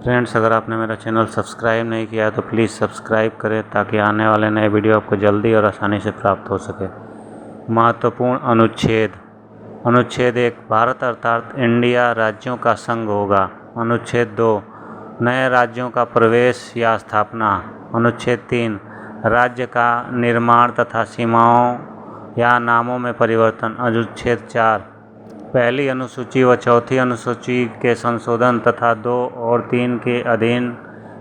Friends, अगर आपने मेरा चैनल सब्सक्राइब नहीं किया है तो प्लीज़ सब्सक्राइब करें ताकि आने वाले नए वीडियो आपको जल्दी और आसानी से प्राप्त हो सके। महत्वपूर्ण अनुच्छेद। अनुच्छेद 1, भारत अर्थात इंडिया राज्यों का संघ होगा। अनुच्छेद 2, नए राज्यों का प्रवेश या स्थापना। अनुच्छेद 3, राज्य का निर्माण तथा सीमाओं या नामों में परिवर्तन। अनुच्छेद 4, पहली अनुसूची व चौथी अनुसूची के संशोधन तथा 2 और 3 के अधीन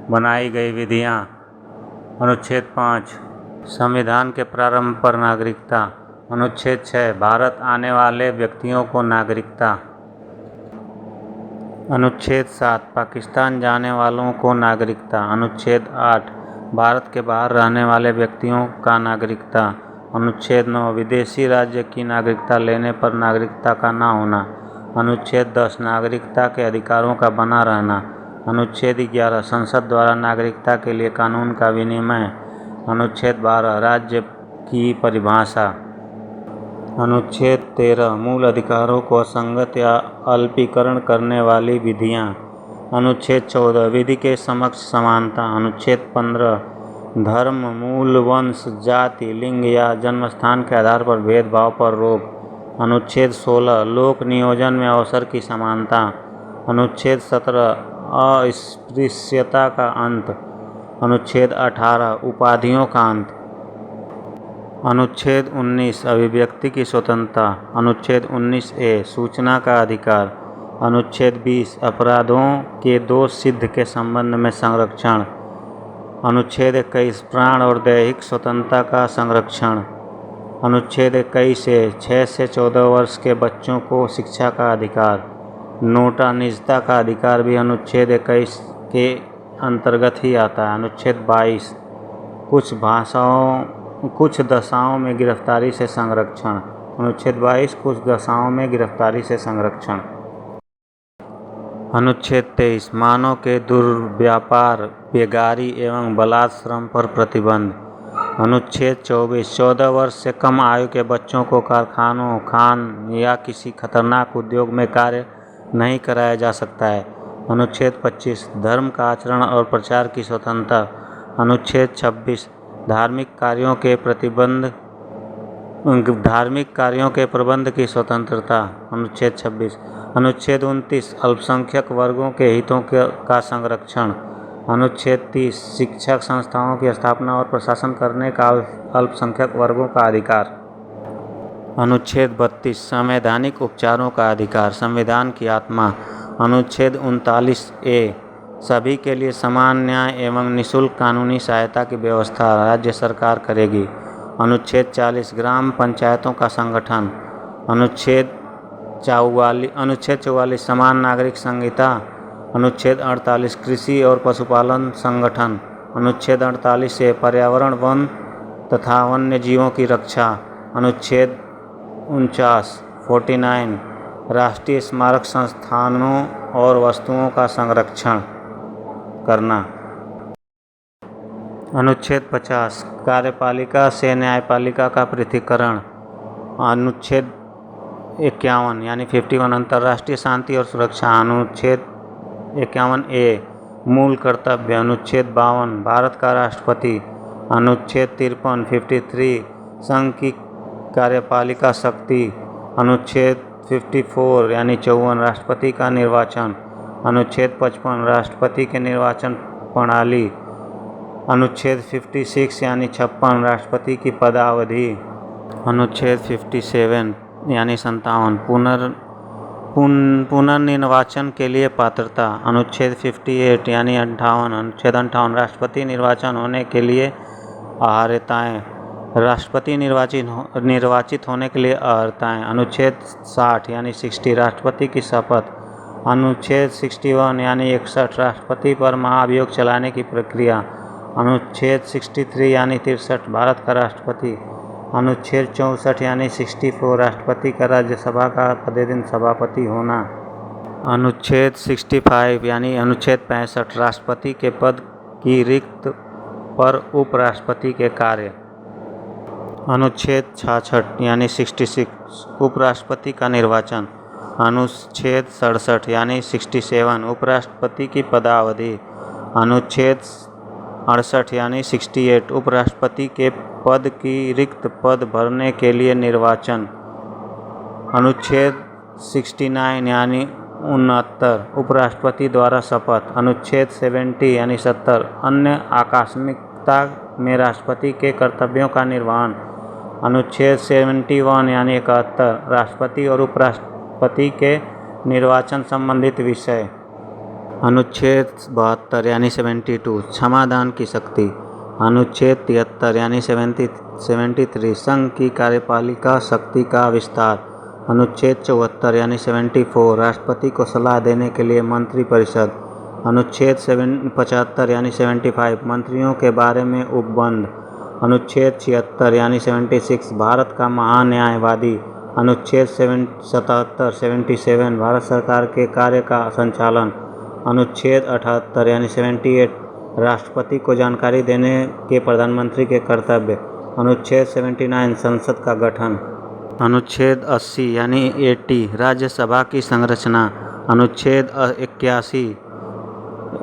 बनाई गई विधियां। अनुच्छेद 5, संविधान के प्रारंभ पर नागरिकता। अनुच्छेद 6, भारत आने वाले व्यक्तियों को नागरिकता। अनुच्छेद 7, पाकिस्तान जाने वालों को नागरिकता। अनुच्छेद 8, भारत के बाहर रहने वाले व्यक्तियों का नागरिकता। अनुच्छेद 9, विदेशी राज्य की नागरिकता लेने पर नागरिकता का न होना। अनुच्छेद 10, नागरिकता के अधिकारों का बना रहना। अनुच्छेद 11, संसद द्वारा नागरिकता के लिए कानून का विनिमय। अनुच्छेद 12, राज्य की परिभाषा। अनुच्छेद 13, मूल अधिकारों को असंगत या अल्पीकरण करने वाली विधियां। अनुच्छेद 14, विधि के समक्ष समानता। अनुच्छेद 15, धर्म, मूल, वंश, जाति, लिंग या जन्मस्थान के आधार पर भेदभाव पर रोक। अनुच्छेद 16, लोक नियोजन में अवसर की समानता। अनुच्छेद 17, अस्पृश्यता का अंत। अनुच्छेद 18, उपाधियों का अंत। अनुच्छेद 19, अभिव्यक्ति की स्वतंत्रता। अनुच्छेद 19A, सूचना का अधिकार। अनुच्छेद 20, अपराधों के दोष सिद्ध के संबंध में संरक्षण। अनुच्छेद 21, प्राण और दैहिक स्वतंत्रता का संरक्षण। अनुच्छेद 21 से 6 से 14 वर्ष के बच्चों को शिक्षा का अधिकार। नोटा, निजता का अधिकार भी अनुच्छेद 21 के अंतर्गत ही आता है। अनुच्छेद 22, कुछ दशाओं में गिरफ्तारी से संरक्षण। अनुच्छेद 22, कुछ दशाओं में गिरफ्तारी से संरक्षण। अनुच्छेद 23, मानव के दुर्व्यापार, बेगारी एवं बलात्श्रम पर प्रतिबंध। अनुच्छेद 24, 14 वर्ष से कम आयु के बच्चों को कारखानों, खान या किसी खतरनाक उद्योग में कार्य नहीं कराया जा सकता है। अनुच्छेद 25, धर्म का आचरण और प्रचार की स्वतंत्रता। अनुच्छेद 26, धार्मिक कार्यों के प्रबंध की स्वतंत्रता। अनुच्छेद 26। अनुच्छेद 29, अल्पसंख्यक वर्गों के हितों का संरक्षण। अनुच्छेद 30, शिक्षक संस्थाओं की स्थापना और प्रशासन करने का अल्पसंख्यक वर्गों का अधिकार। अनुच्छेद 32, संवैधानिक उपचारों का अधिकार, संविधान की आत्मा। अनुच्छेद 39A, सभी के लिए समान न्याय एवं निःशुल्क कानूनी सहायता की व्यवस्था राज्य सरकार करेगी। अनुच्छेद 40, ग्राम पंचायतों का संगठन। अनुच्छेद 44, समान नागरिक संहिता। अनुच्छेद 48, कृषि और पशुपालन संगठन। अनुच्छेद 48A, पर्यावरण, वन तथा वन्य जीवों की रक्षा। अनुच्छेद 49, राष्ट्रीय स्मारक संस्थानों और वस्तुओं का संरक्षण करना। अनुच्छेद 50, कार्यपालिका से न्यायपालिका का पृथक्करण। अनुच्छेद 51 51, अंतर्राष्ट्रीय शांति और सुरक्षा। अनुच्छेद 51A, मूल कर्तव्य। अनुच्छेद 52, भारत का राष्ट्रपति। अनुच्छेद 53 53, संघ की कार्यपालिका शक्ति। अनुच्छेद 54 54, राष्ट्रपति का निर्वाचन। अनुच्छेद 55, राष्ट्रपति के निर्वाचन प्रणाली। अनुच्छेद 56 56, राष्ट्रपति की पदावधि। अनुच्छेद 57 57, पुनर्निर्वाचन के लिए पात्रता। अनुच्छेद 58 58, अनुच्छेद 58, राष्ट्रपति निर्वाचन होने के लिए अर्हताएँ। राष्ट्रपति निर्वाचित होने के लिए अर्हताएँ। अनुच्छेद 60 60, राष्ट्रपति की शपथ। अनुच्छेद 61 61, राष्ट्रपति पर महाभियोग चलाने की प्रक्रिया। अनुच्छेद 63 63, भारत का राष्ट्रपति। अनुच्छेद 64 64, राष्ट्रपति का राज्यसभा का प्रतिदिन सभापति होना। अनुच्छेद 65 अनुच्छेद 65, राष्ट्रपति के पद की रिक्त पर उपराष्ट्रपति के कार्य। अनुच्छेद 66 66, उपराष्ट्रपति का निर्वाचन। अनुच्छेद 67 यानी 67 उपराष्ट्रपति की पदावधि। अनुच्छेद 68 यानी 68 उपराष्ट्रपति के पद की रिक्त पद भरने के लिए निर्वाचन। अनुच्छेद 69 यानी 69 उपराष्ट्रपति द्वारा शपथ। अनुच्छेद 70 यानी 70 अन्य आकस्मिकता में राष्ट्रपति के कर्तव्यों का निर्वहन। अनुच्छेद 71 यानी 71 राष्ट्रपति और उपराष्ट्रपति के निर्वाचन संबंधित विषय। अनुच्छेद 72 यानी 72 क्षमादान की शक्ति। अनुच्छेद 73 यानी 73 संघ की कार्यपालिका शक्ति का विस्तार। अनुच्छेद 74 यानी 74 राष्ट्रपति को सलाह देने के लिए मंत्रिपरिषद। अनुच्छेद 75 यानी 75 मंत्रियों के बारे में उपबंध। अनुच्छेद 76 यानी 76 भारत का महान्यायवादी। अनुच्छेद 77 भारत सरकार के कार्य का संचालन। अनुच्छेद 78 यानी 78 राष्ट्रपति को जानकारी देने के प्रधानमंत्री के कर्तव्य। अनुच्छेद 79 संसद का गठन। अनुच्छेद 80 यानी 80 राज्यसभा की संरचना। अनुच्छेद 81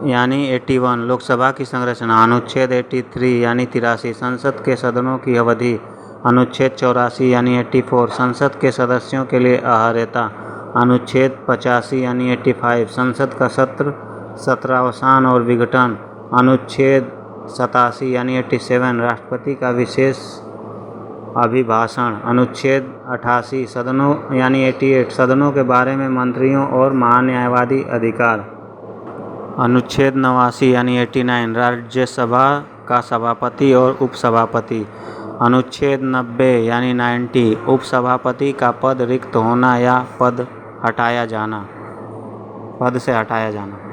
यानी 81 लोकसभा की संरचना। अनुच्छेद 83 यानी 83 संसद के सदनों की अवधि। अनुच्छेद 84 यानी 84 संसद के सदस्यों के लिए अर्हता। अनुच्छेद 85 यानी 85 संसद का सत्रावसान और विघटन। अनुच्छेद 87 यानी 87 राष्ट्रपति का विशेष अभिभाषण। अनुच्छेद 88 सदनों यानी 88 सदनों के बारे में मंत्रियों और महान्यायवादी अधिकार। अनुच्छेद 89 यानी 89 राज्यसभा का सभापति और उपसभापति। अनुच्छेद 90 यानी 90 उपसभापति का पद रिक्त होना या पद से हटाया जाना।